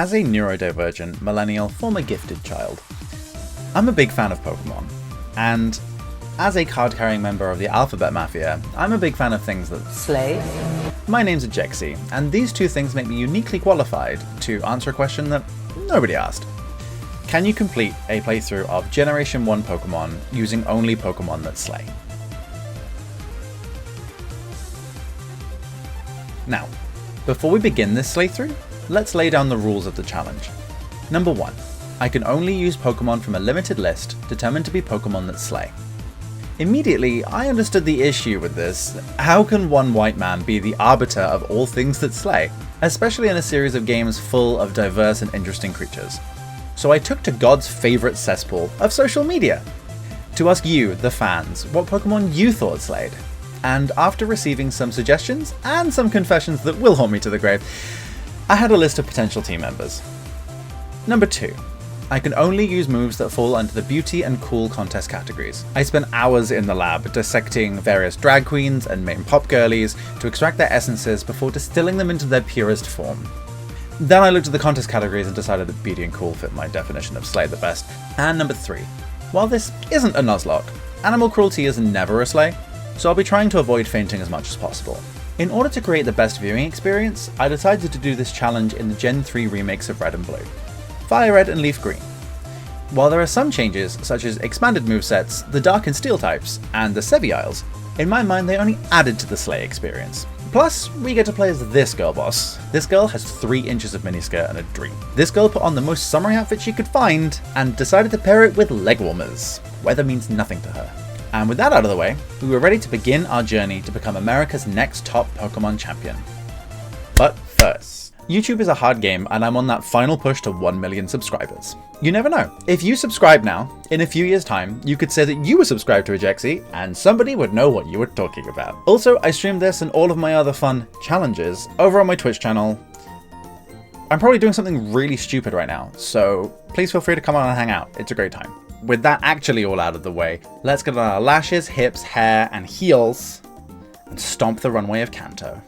As a neurodivergent, millennial, former gifted child, I'm a big fan of Pokemon, and as a card-carrying member of the Alphabet Mafia, I'm a big fan of things that slay. My name's Ajexi, and these two things make me uniquely qualified to answer a question that nobody asked. Can you complete a playthrough of Generation 1 Pokemon using only Pokemon that slay? Now, before we begin this playthrough, let's lay down the rules of the challenge. Number 1. I can only use Pokemon from a limited list determined to be Pokemon that slay. Immediately, I understood the issue with this. How can one white man be the arbiter of all things that slay, especially in a series of games full of diverse and interesting creatures? So I took to God's favourite cesspool of social media to ask you, the fans, what Pokemon you thought slayed. And after receiving some suggestions and some confessions that will haunt me to the grave, I had a list of potential team members. Number 2. I can only use moves that fall under the beauty and cool contest categories. I spent hours in the lab dissecting various drag queens and main pop girlies to extract their essences before distilling them into their purest form. Then I looked at the contest categories and decided that beauty and cool fit my definition of slay the best. And number 3. While this isn't a Nuzlocke, animal cruelty is never a slay, so I'll be trying to avoid fainting as much as possible. In order to create the best viewing experience, I decided to do this challenge in the Gen 3 remakes of Red and Blue, Fire Red and Leaf Green. While there are some changes, such as expanded movesets, the Dark and Steel types, and the Seviiles, in my mind they only added to the slay experience. Plus, we get to play as this girl boss. This girl has 3 inches of miniskirt and a dream. This girl put on the most summery outfit she could find, and decided to pair it with leg warmers. Weather means nothing to her. And with that out of the way, we were ready to begin our journey to become America's next top Pokemon champion. But first, YouTube is a hard game and I'm on that final push to 1 million subscribers. You never know. If you subscribe now, in a few years' time, you could say that you were subscribed to Ajexi and somebody would know what you were talking about. Also, I stream this and all of my other fun challenges over on my Twitch channel. I'm probably doing something really stupid right now, so please feel free to come on and hang out. It's a great time. With that actually all out of the way, let's get on our lashes, hips, hair, and heels, and stomp the runway of Kanto.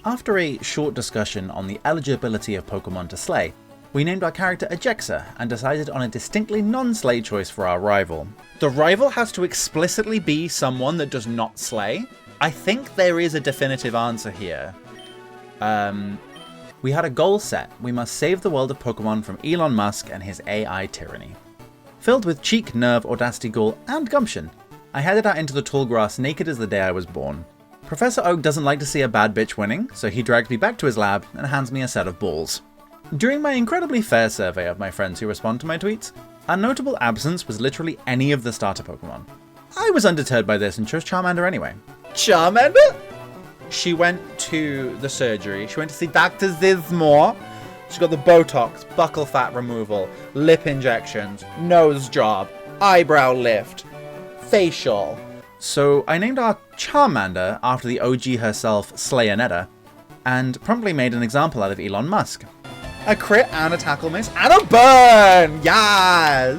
After a short discussion on the eligibility of Pokemon to slay, we named our character Ajexa and decided on a distinctly non-slay choice for our rival. The rival has to explicitly be someone that does not slay? I think there is a definitive answer here. We had a goal set. We must save the world of Pokemon from Elon Musk and his AI tyranny. Filled with cheek, nerve, audacity, gall, and gumption, I headed out into the tall grass naked as the day I was born. Professor Oak doesn't like to see a bad bitch winning, so he drags me back to his lab and hands me a set of balls. During my incredibly fair survey of my friends who respond to my tweets, a notable absence was literally any of the starter Pokemon. I was undeterred by this and chose Charmander anyway. Charmander? She went to the surgery. She went to see Dr. Zizmore. She got the Botox, buccal fat removal, lip injections, nose job, eyebrow lift, facial. So I named our Charmander after the OG herself, Slayonetta, and promptly made an example out of Elon Musk. A crit and a tackle miss and a burn! Yes!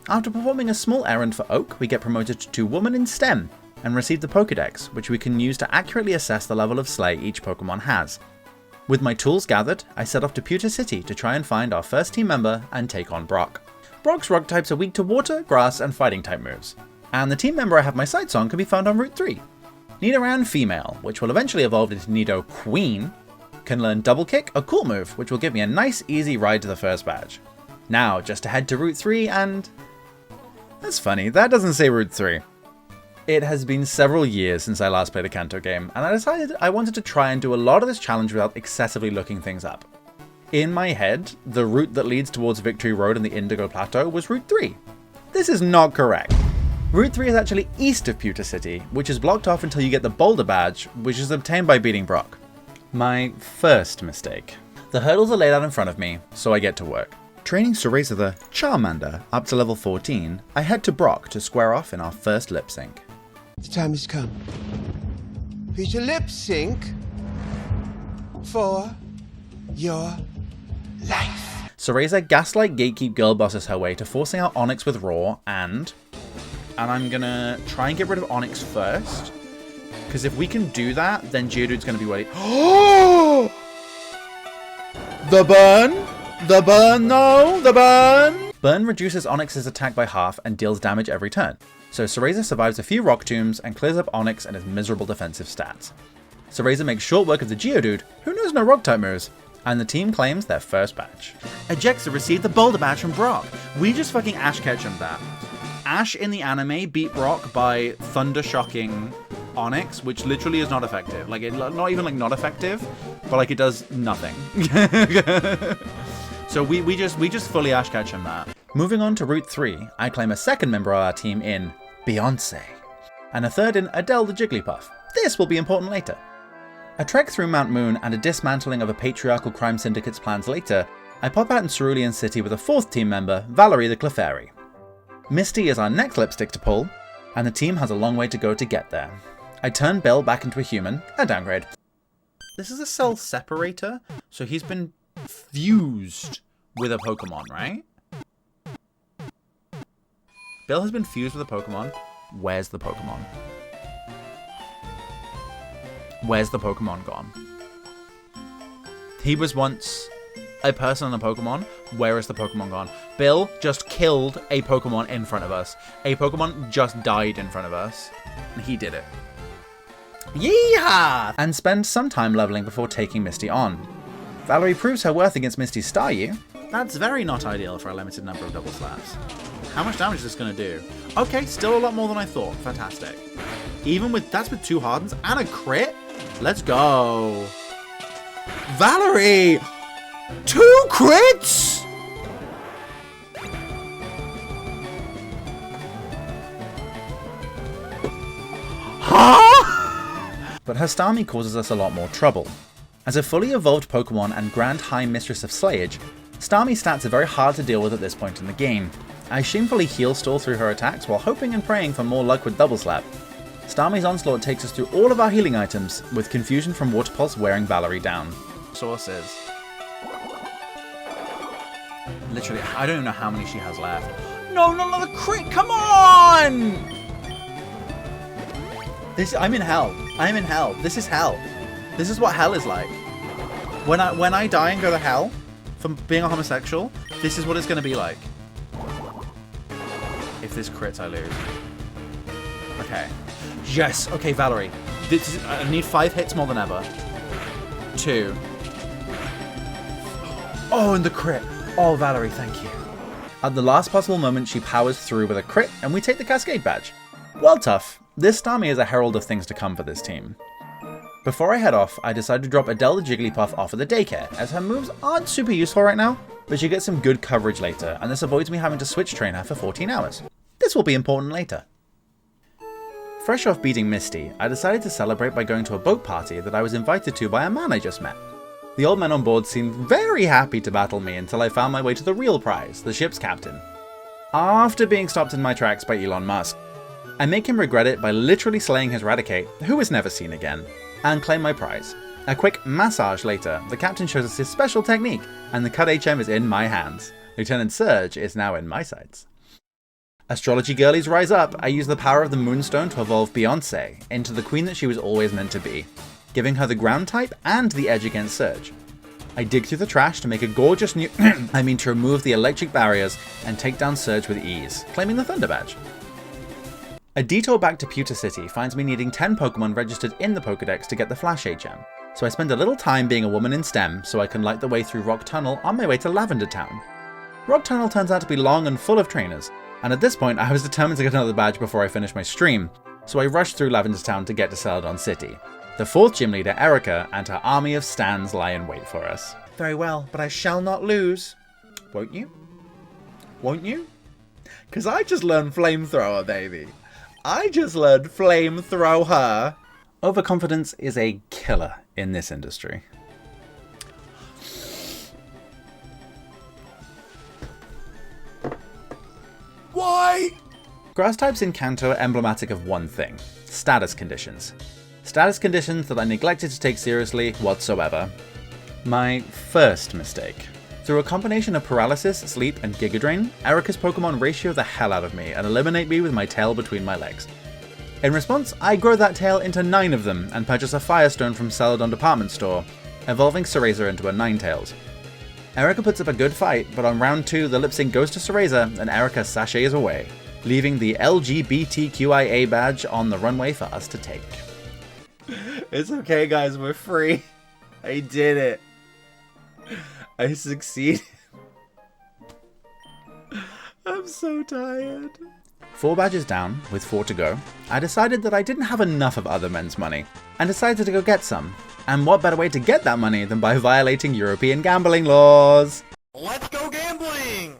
After performing a small errand for Oak, we get promoted to Woman in STEM and receive the Pokédex, which we can use to accurately assess the level of Slay each Pokemon has. With my tools gathered, I set off to Pewter City to try and find our first team member and take on Brock. Brock's rock types are weak to water, grass, and fighting type moves. And the team member I have my sights on can be found on Route 3. Nidoran Female, which will eventually evolve into Nido Queen, can learn Double Kick, a cool move, which will give me a nice easy ride to the first badge. Now, just to head to Route 3 and... That's funny, that doesn't say Route 3. It has been several years since I last played a Kanto game, and I decided I wanted to try and do a lot of this challenge without excessively looking things up. In my head, the route that leads towards Victory Road and the Indigo Plateau was Route 3. This is not correct. Route 3 is actually east of Pewter City, which is blocked off until you get the Boulder Badge, which is obtained by beating Brock. My first mistake. The hurdles are laid out in front of me, so I get to work. Training Cereza the Charmander up to level 14, I head to Brock to square off in our first lip sync. The time has come for you to lip sync for your life. Cereza gaslight gatekeep girl bosses her way to forcing out Onyx with Roar, and I'm gonna try and get rid of Onyx first, because if we can do that, then Geodude's gonna be waiting. The burn! The burn, no! The burn! Burn reduces Onyx's attack by half and deals damage every turn, so Cereza survives a few rock tombs and clears up Onyx and his miserable defensive stats. Cereza makes short work of the Geodude, who knows no rock type moves, and the team claims their first badge. Ejexa received the Boulder Badge from Brock. We just fucking Ash Ketchum that. Ash in the anime beat Brock by thunder shocking Onyx, which literally is not effective. Like, not even like not effective, but like it does nothing. So we just fully Ash Ketchum that. Moving on to Route 3, I claim a second member of our team in Beyonce, and a third in Adele the Jigglypuff. This will be important later. A trek through Mount Moon and a dismantling of a patriarchal crime syndicate's plans later, I pop out in Cerulean City with a fourth team member, Valerie the Clefairy. Misty is our next lipstick to pull, and the team has a long way to go to get there. I turn Bill back into a human, a downgrade. This is a cell separator, so he's been fused with a Pokemon, right? Bill has been fused with a Pokemon. Where's the Pokemon? Where's the Pokemon gone? He was once a person and a Pokemon. Where is the Pokemon gone? Bill just killed a Pokemon in front of us. A Pokemon just died in front of us. And he did it. Yeehaw! And spend some time leveling before taking Misty on. Valerie proves her worth against Misty's Staryu. That's very not ideal for a limited number of double slaps. How much damage is this going to do? Okay, still a lot more than I thought. Fantastic. Even with, that's with 2 hardens and a crit? Let's go. Valerie! 2 crits?! Huh? But her Starmie causes us a lot more trouble. As a fully evolved Pokemon and Grand High Mistress of Slayage, Starmie stats are very hard to deal with at this point in the game. I shamefully heal stall through her attacks while hoping and praying for more luck with Double Slap. Starmie's Onslaught takes us through all of our healing items, with Confusion from Water Pulse wearing Valerie down. Sources. Literally, I don't even know how many she has left. No, not another crit, come on! I'm in hell. I'm in hell. This is hell. This is what hell is like. When I die and go to hell from being a homosexual, this is what it's going to be like. If this crits, I lose. Okay. Yes. Okay, Valerie. I need 5 hits more than ever. 2. Oh, and the crit. Oh, Valerie, thank you. At the last possible moment, she powers through with a crit, and we take the Cascade Badge. Well, tough. This Starmie is a herald of things to come for this team. Before I head off, I decide to drop Adele the Jigglypuff off at the daycare, as her moves aren't super useful right now, but she gets some good coverage later, and this avoids me having to switch train her for 14 hours. This will be important later. Fresh off beating Misty, I decided to celebrate by going to a boat party that I was invited to by a man I just met. The old men on board seemed very happy to battle me until I found my way to the real prize, the ship's captain. After being stopped in my tracks by Elon Musk, I make him regret it by literally slaying his Raticate, who was never seen again, and claim my prize. A quick massage later, the captain shows us his special technique, and the Cut HM is in my hands. Lieutenant Surge is now in my sights. Astrology girlies rise up. I use the power of the Moonstone to evolve Beyonce into the queen that she was always meant to be, giving her the ground type and the edge against Surge. I dig through the trash to make a gorgeous new to remove the electric barriers and take down Surge with ease, claiming the Thunder Badge. A detour back to Pewter City finds me needing 10 Pokemon registered in the Pokedex to get the Flash HM, so I spend a little time being a woman in STEM so I can light the way through Rock Tunnel on my way to Lavender Town. Rock Tunnel turns out to be long and full of trainers, and at this point I was determined to get another badge before I finished my stream, so I rushed through Lavender Town to get to Celadon City. The 4th gym leader, Erica, and her army of stands lie in wait for us. Very well, but I shall not lose. Won't you? Won't you? 'Cause I just learned Flamethrower, baby. I just learned Flamethrower. Overconfidence is a killer in this industry. Why? Grass types in Kanto are emblematic of one thing: status conditions. Status conditions that I neglected to take seriously whatsoever. My first mistake. Through a combination of paralysis, sleep, and Giga Drain, Erica's Pokemon ratio the hell out of me and eliminate me with my tail between my legs. In response, I grow that tail into 9 of them and purchase a Firestone from Celadon Department Store, evolving Cereza into a Ninetales. Erica puts up a good fight, but on round 2 the lip sync goes to Cereza and Erica sachets away, leaving the LGBTQIA badge on the runway for us to take. It's okay guys, we're free. I did it. I succeeded. I'm so tired. 4 badges down, with 4 to go, I decided that I didn't have enough of other men's money, and decided to go get some. And what better way to get that money than by violating European gambling laws? Let's go gambling!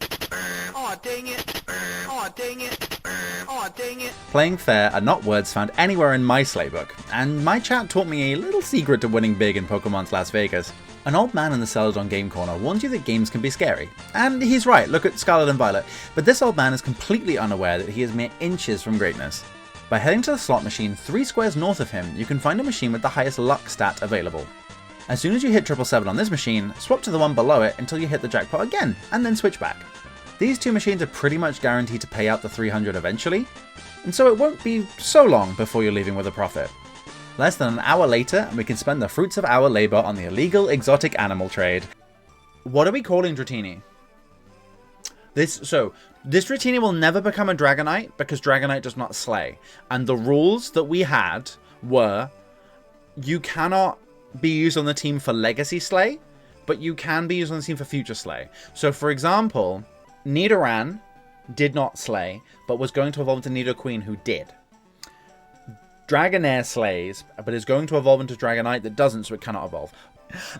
Aw, dang it. Aw, dang it. Aw, dang it. Playing fair are not words found anywhere in my slaybook, and my chat taught me a little secret to winning big in Pokemon's Las Vegas. An old man in the Celadon Game Corner warns you that games can be scary. And he's right, look at Scarlet and Violet. But this old man is completely unaware that he is mere inches from greatness. By heading to the slot machine 3 squares north of him, you can find a machine with the highest luck stat available. As soon as you hit 777 on this machine, swap to the one below it until you hit the jackpot again, and then switch back. These 2 machines are pretty much guaranteed to pay out the 300 eventually, and so it won't be so long before you're leaving with a profit. Less than an hour later, and we can spend the fruits of our labour on the illegal exotic animal trade. What are we calling Dratini? This Dratini will never become a Dragonite because Dragonite does not slay. And the rules that we had were, you cannot be used on the team for Legacy Slay, but you can be used on the team for Future Slay. So for example, Nidoran did not slay, but was going to evolve into Nidoqueen, who did. Dragonair slays, but is going to evolve into Dragonite that doesn't, so it cannot evolve.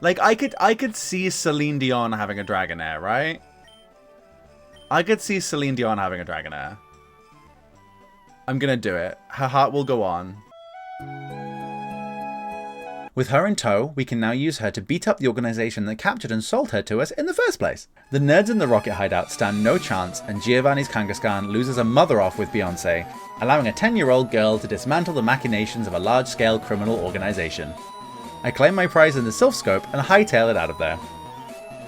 Like, I could see Celine Dion having a Dragonair, right? I could see Celine Dion having a Dragonair. I'm gonna do it. Her heart will go on. With her in tow, we can now use her to beat up the organization that captured and sold her to us in the first place. The nerds in the Rocket Hideout stand no chance, and Giovanni's Kangaskhan loses a mother off with Beyonce, allowing a 10-year-old girl to dismantle the machinations of a large-scale criminal organization. I claim my prize in the Sylph Scope and hightail it out of there.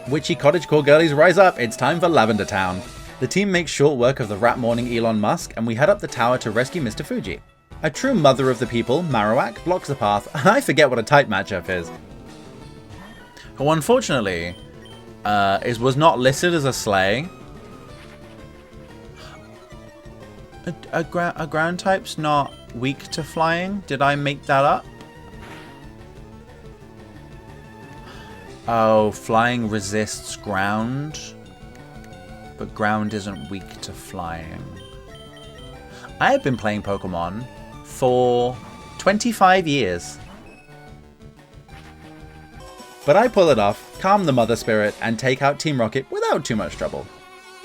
Witchy cottagecore girlies rise up, it's time for Lavender Town. The team makes short work of the rat morning Elon Musk, and we head up the tower to rescue Mr. Fuji. A true mother of the people, Marowak, blocks the path, and I forget what a type matchup is. Who unfortunately was not listed as a slay. A ground type's not weak to flying? Did I make that up? Oh, flying resists ground, but ground isn't weak to flying. I have been playing Pokemon for 25 years. But I pull it off, calm the mother spirit, and take out Team Rocket without too much trouble.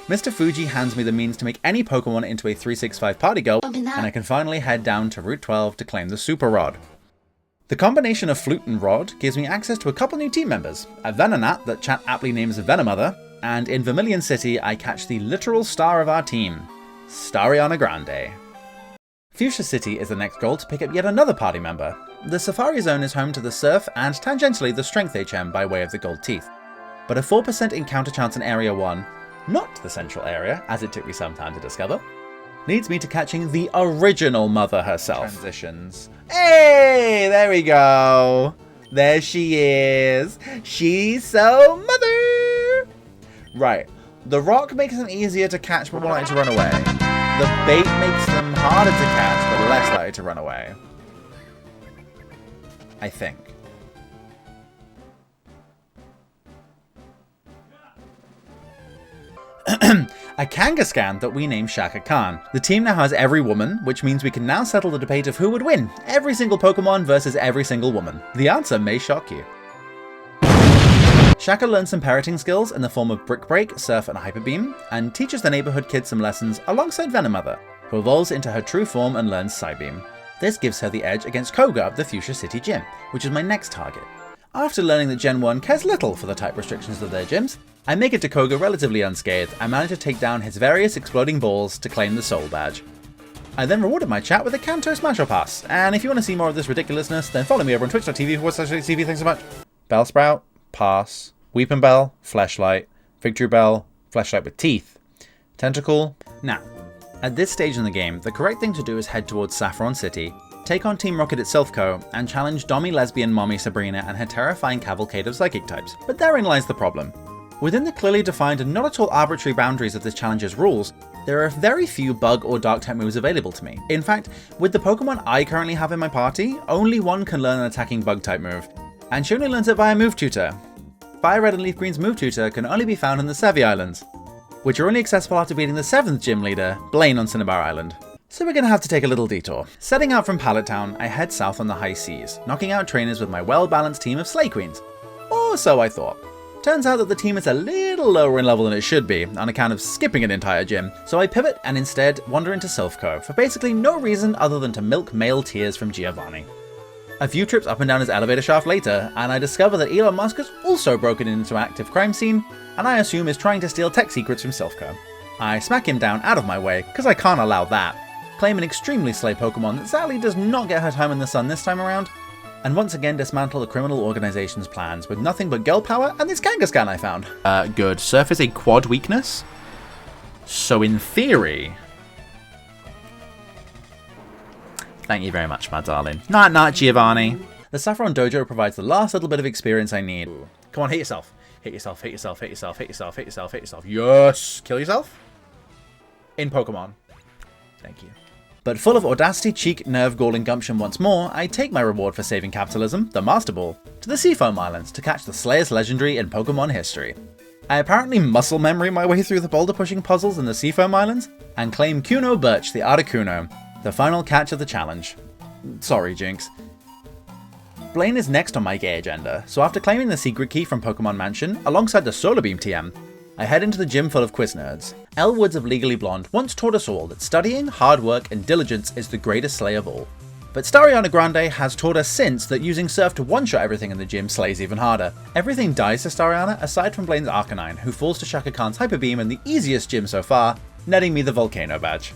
Mr. Fuji hands me the means to make any Pokemon into a 365 party girl, and I can finally head down to Route 12 to claim the Super Rod. The combination of Flute and Rod gives me access to a couple new team members, a Venonat that chat aptly names Venomother, and in Vermilion City I catch the literal star of our team, Stariana Grande. Fuchsia City is the next goal to pick up yet another party member. The Safari Zone is home to the Surf and tangentially the Strength HM by way of the Gold Teeth. But a 4% encounter chance in Area 1, not the central area, as it took me some time to discover, leads me to catching the original mother herself. Transitions. Hey, there we go. There she is. She's so mother. Right. The rock makes them easier to catch but more likely to run away. The bait makes them harder to catch but less likely to run away. I think. A Kangaskhan that we name Shaka Khan. The team now has every woman, which means we can now settle the debate of who would win, every single Pokemon versus every single woman. The answer may shock you. Shaka learns some parroting skills in the form of Brick Break, Surf and Hyper Beam, and teaches the neighborhood kids some lessons alongside Venomother, who evolves into her true form and learns Psybeam. This gives her the edge against Koga of the Fuchsia City Gym, which is my next target. After learning that Gen 1 cares little for the type restrictions of their gyms, I make it to Koga relatively unscathed and manage to take down his various exploding balls to claim the Soul Badge. I then rewarded my chat with a Kanto Smasher Pass, and if you want to see more of this ridiculousness, then follow me over on twitch.tv/TV. Thanks so much. Bellsprout, Pass, Weepinbell, Fleshlight, Victory Bell, Fleshlight with teeth, Tentacle. Now, at this stage in the game, the correct thing to do is head towards Saffron City, take on Team Rocket at Silphco, and challenge Dommy Lesbian Mommy Sabrina and her terrifying cavalcade of psychic types. But therein lies the problem. Within the clearly defined and not at all arbitrary boundaries of this challenge's rules, there are very few bug or dark type moves available to me. In fact, with the Pokemon I currently have in my party, only one can learn an attacking bug type move, and she only learns it via Move Tutor. Fire Red and Leaf Green's Move Tutor can only be found in the Sevi Islands, which are only accessible after beating the 7th gym leader, Blaine on Cinnabar Island. So we're gonna have to take a little detour. Setting out from Pallet Town, I head south on the high seas, knocking out trainers with my well-balanced team of Slay Queens. Or so I thought. Turns out that the team is a little lower in level than it should be, on account of skipping an entire gym, so I pivot and instead wander into Sylph Cove for basically no reason other than to milk male tears from Giovanni. A few trips up and down his elevator shaft later, and I discover that Elon Musk has also broken into an active crime scene, and I assume is trying to steal tech secrets from Sylph Cove. I smack him down out of my way, because I can't allow that, claim an extremely slay Pokemon that sadly does not get her time in the sun this time around, and once again dismantle the criminal organization's plans with nothing but girl power and this Kangaskhan I found. Good. Surf is a quad weakness, so in theory... Thank you very much, my darling. Not Giovanni. The Saffron Dojo provides the last little bit of experience I need. Come on, hit yourself. Hit yourself, hit yourself, hit yourself, hit yourself, hit yourself, hit yourself. Yes! Kill yourself? In Pokemon. Thank you. But full of audacity, cheek, nerve, gall, and gumption once more, I take my reward for saving capitalism, the Master Ball, to the Seafoam Islands to catch the slayest legendary in Pokemon history. I apparently muscle memory my way through the boulder pushing puzzles in the Seafoam Islands, and claim Kuno Birch the Articuno, the final catch of the challenge. Sorry, Jinx. Blaine is next on my gay agenda, so after claiming the secret key from Pokemon Mansion, alongside the Solar Beam TM, I head into the gym full of quiz nerds. Elle Woods of Legally Blonde once taught us all that studying, hard work, and diligence is the greatest slay of all. But Stariana Grande has taught us since that using Surf to one-shot everything in the gym slays even harder. Everything dies to Stariana aside from Blaine's Arcanine, who falls to Shaka Khan's Hyper Beam in the easiest gym so far, netting me the Volcano badge.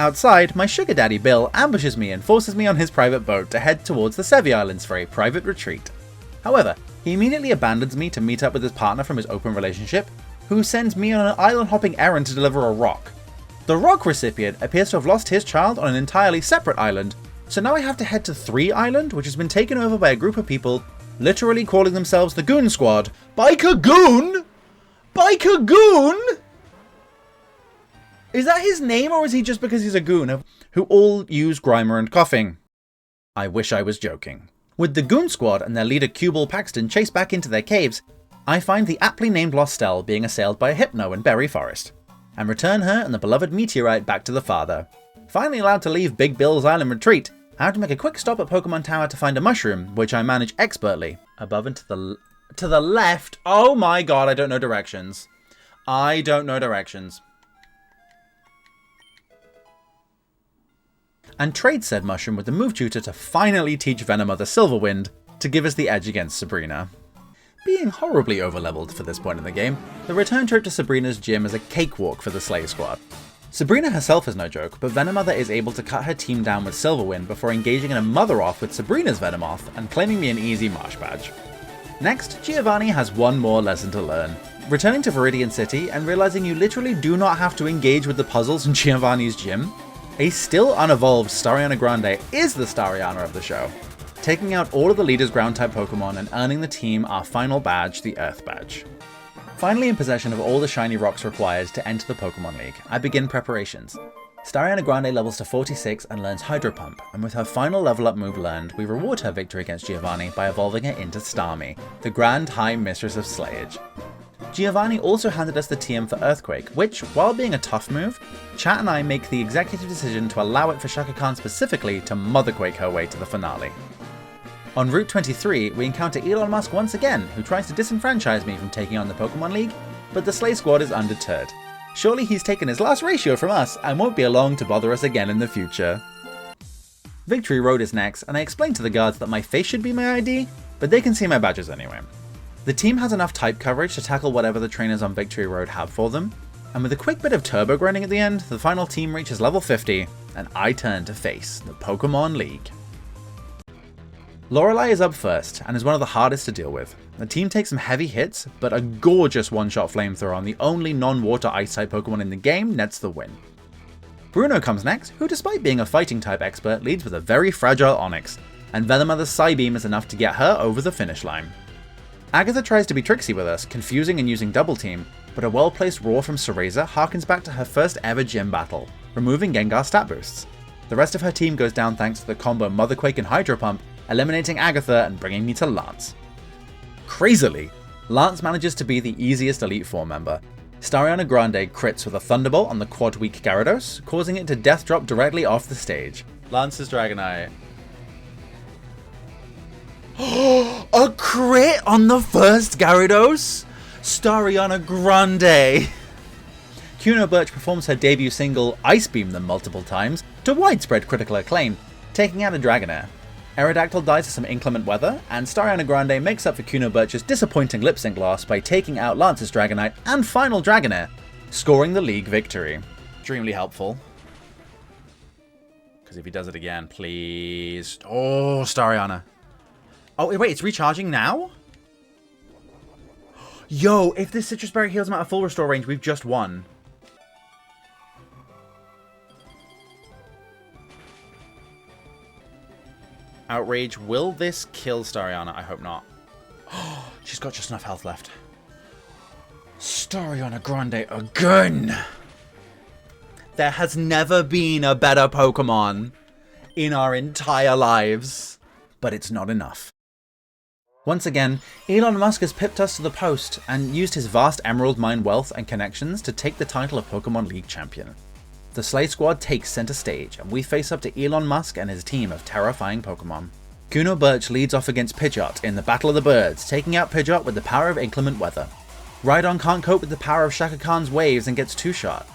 Outside, my sugar daddy Bill ambushes me and forces me on his private boat to head towards the Sevi Islands for a private retreat. However, he immediately abandons me to meet up with his partner from his open relationship, who sends me on an island-hopping errand to deliver a rock. The rock recipient appears to have lost his child on an entirely separate island, so now I have to head to 3 Island, which has been taken over by a group of people literally calling themselves the Goon Squad. Biker Goon? Biker Goon? Is that his name, or is he just because he's a goon, who all use Grimer and coughing? I wish I was joking. With the Goon Squad and their leader Cuball Paxton chased back into their caves, I find the aptly named Lostelle being assailed by a Hypno in Berry Forest, and return her and the beloved Meteorite back to the father. Finally allowed to leave Big Bill's island retreat, I have to make a quick stop at Pokemon Tower to find a mushroom, which I manage expertly. Above and to the left. Oh my god, I don't know directions. I don't know directions. And trade said mushroom with the Move Tutor to finally teach Venomoth the Silverwind to give us the edge against Sabrina. Being horribly overleveled for this point in the game, the return trip to Sabrina's gym is a cakewalk for the Slay Squad. Sabrina herself is no joke, but Venomother is able to cut her team down with Silverwind before engaging in a mother-off with Sabrina's Venomoth and claiming me an easy Marsh badge. Next, Giovanni has one more lesson to learn. Returning to Viridian City and realizing you literally do not have to engage with the puzzles in Giovanni's gym, a still unevolved Stariana Grande is the Stariana of the show, taking out all of the leader's ground-type Pokemon and earning the team our final badge, the Earth Badge. Finally in possession of all the shiny rocks required to enter the Pokemon League, I begin preparations. Stariana Grande levels to 46 and learns Hydro Pump, and with her final level up move learned, we reward her victory against Giovanni by evolving her into Starmie, the Grand High Mistress of Slayage. Giovanni also handed us the TM for Earthquake, which, while being a tough move, Chat and I make the executive decision to allow it for Shaka Khan specifically to Motherquake her way to the finale. On Route 23, we encounter Elon Musk once again, who tries to disenfranchise me from taking on the Pokemon League, but the Slay Squad is undeterred. Surely he's taken his last ratio from us and won't be along to bother us again in the future. Victory Road is next, and I explain to the guards that my face should be my ID, but they can see my badges anyway. The team has enough type coverage to tackle whatever the trainers on Victory Road have for them, and with a quick bit of turbo grinding at the end, the final team reaches level 50, and I turn to face the Pokemon League. Lorelei is up first, and is one of the hardest to deal with. The team takes some heavy hits, but a gorgeous one-shot flamethrower on the only non-water ice-type Pokemon in the game nets the win. Bruno comes next, who despite being a fighting-type expert leads with a very fragile Onix, and Venomother's Psybeam is enough to get her over the finish line. Agatha tries to be tricksy with us, confusing and using Double Team, but a well-placed roar from Cereza harkens back to her first ever gym battle, removing Gengar's stat boosts. The rest of her team goes down thanks to the combo Motherquake and Hydro Pump, eliminating Agatha and bringing me to Lance. Crazily, Lance manages to be the easiest Elite Four member. Stariana Grande crits with a Thunderbolt on the quad weak Gyarados, causing it to death drop directly off the stage. Lance's Dragonite. A crit on the first Gyarados? Stariana Grande! Kuno Birch performs her debut single, Ice Beam them multiple times, to widespread critical acclaim, taking out a Dragonair. Aerodactyl dies to some inclement weather, and Stariana Grande makes up for Kuno Birch's disappointing lip sync loss by taking out Lance's Dragonite and final Dragonair, scoring the league victory. Extremely helpful. Because if he does it again, please. Oh, Stariana. Oh, wait, it's recharging now? Yo, if this Citrus Berry heals him out of full restore range, we've just won. Outrage, will this kill Stariana? I hope not. She's got just enough health left. Stariana Grande again! There has never been a better Pokemon in our entire lives. But it's not enough. Once again, Elon Musk has pipped us to the post and used his vast emerald mine wealth and connections to take the title of Pokemon League champion. The Slay Squad takes center stage, and we face up to Elon Musk and his team of terrifying Pokemon. Kuno Birch leads off against Pidgeot in the Battle of the Birds, taking out Pidgeot with the power of inclement weather. Rhydon can't cope with the power of Shaka Khan's waves and gets two-shot.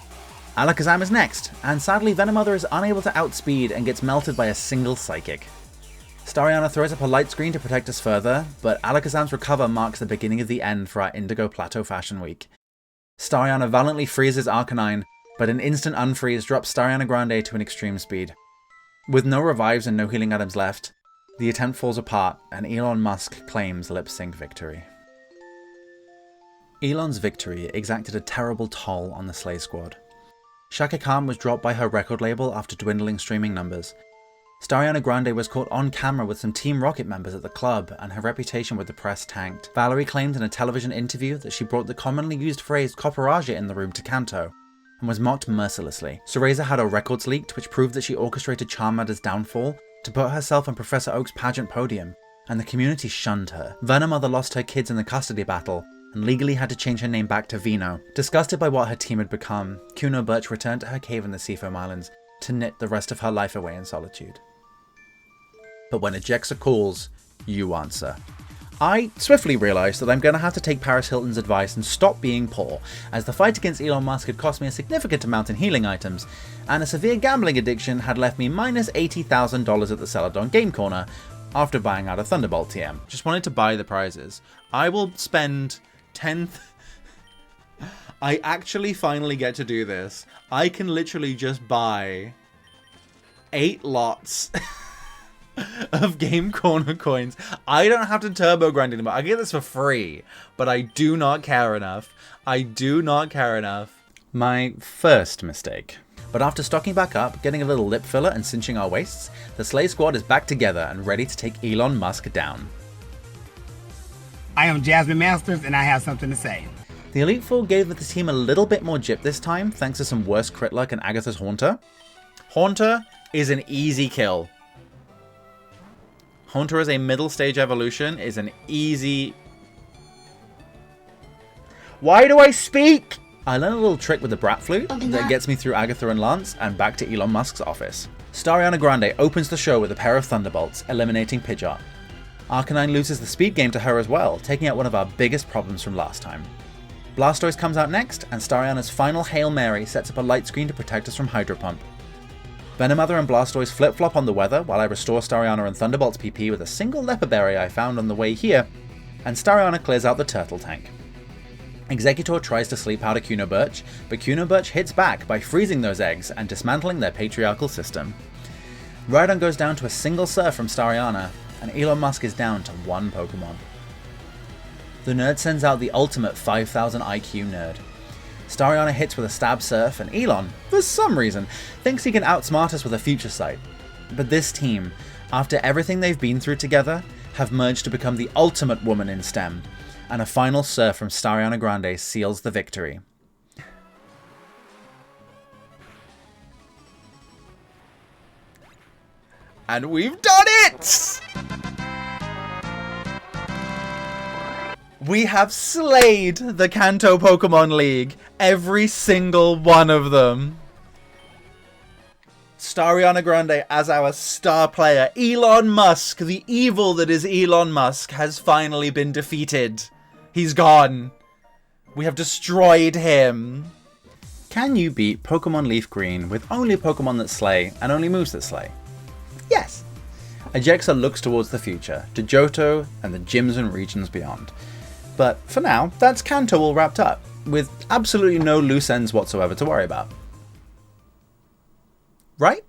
Alakazam is next, and sadly Venomother is unable to outspeed and gets melted by a single Psychic. Stariana throws up a light screen to protect us further, but Alakazam's recover marks the beginning of the end for our Indigo Plateau Fashion Week. Stariana valiantly freezes Arcanine, but an instant unfreeze drops Stariana Grande to an extreme speed. With no revives and no healing items left, the attempt falls apart and Elon Musk claims lip sync victory. Elon's victory exacted a terrible toll on the Slay Squad. Shaka Khan was dropped by her record label after dwindling streaming numbers. Stariana Grande was caught on camera with some Team Rocket members at the club, and her reputation with the press tanked. Valerie claimed in a television interview that she brought the commonly used phrase Copperaja in the room to Kanto, and was mocked mercilessly. Cereza had her records leaked, which proved that she orchestrated Charmander's downfall to put herself on Professor Oak's pageant podium, and the community shunned her. Venomother lost her kids in the custody battle, and legally had to change her name back to Vino. Disgusted by what her team had become, Kuno Birch returned to her cave in the Seafoam Islands to knit the rest of her life away in solitude. But when Ajexa calls, you answer. I swiftly realised that I'm going to have to take Paris Hilton's advice and stop being poor, as the fight against Elon Musk had cost me a significant amount in healing items, and a severe gambling addiction had left me minus $80,000 at the Celadon Game Corner after buying out a Thunderbolt TM. Just wanted to buy the prizes. I will spend 10... I actually finally get to do this. I can literally just buy 8 lots... of Game Corner coins. I don't have to turbo grind anymore. I get this for free, but I do not care enough. I do not care enough. My first mistake. But after stocking back up, getting a little lip filler and cinching our waists, the Slay Squad is back together and ready to take Elon Musk down. I am Jasmine Masters and I have something to say. The Elite Four gave the team a little bit more jip this time, thanks to some worse crit luck and Agatha's Haunter. Haunter is an easy kill. Haunter as a middle stage evolution is an easy... Why do I speak? I learned a little trick with the Brat Flute that gets me through Agatha and Lance and back to Elon Musk's office. Stariana Grande opens the show with a pair of Thunderbolts, eliminating Pidgeot. Arcanine loses the speed game to her as well, taking out one of our biggest problems from last time. Blastoise comes out next, and Stariana's final Hail Mary sets up a light screen to protect us from Hydro Pump. Venomother and Blastoise flip-flop on the weather while I restore Stariana and Thunderbolt's PP with a single Leper Berry I found on the way here, and Stariana clears out the Turtle Tank. Executor tries to sleep powder Kuno Birch, but Kuno Birch hits back by freezing those eggs and dismantling their patriarchal system. Rhydon goes down to a single Surf from Stariana, and Elon Musk is down to one Pokemon. The nerd sends out the ultimate 5000 IQ nerd. Stariana hits with a Stab Surf, and Elon, for some reason, thinks he can outsmart us with a Future Sight. But this team, after everything they've been through together, have merged to become the ultimate woman in STEM, and a final surf from Ariana Grande seals the victory. And we've done it! We have slayed the Kanto Pokemon League. Every single one of them. Ariana Grande as our star player. Elon Musk, the evil that is Elon Musk, has finally been defeated. He's gone. We have destroyed him. Can you beat Pokemon Leaf Green with only Pokemon that slay and only moves that slay? Yes. Ajexa looks towards the future, to Johto and the gyms and regions beyond. But for now, that's Kanto all wrapped up, with absolutely no loose ends whatsoever to worry about. Right?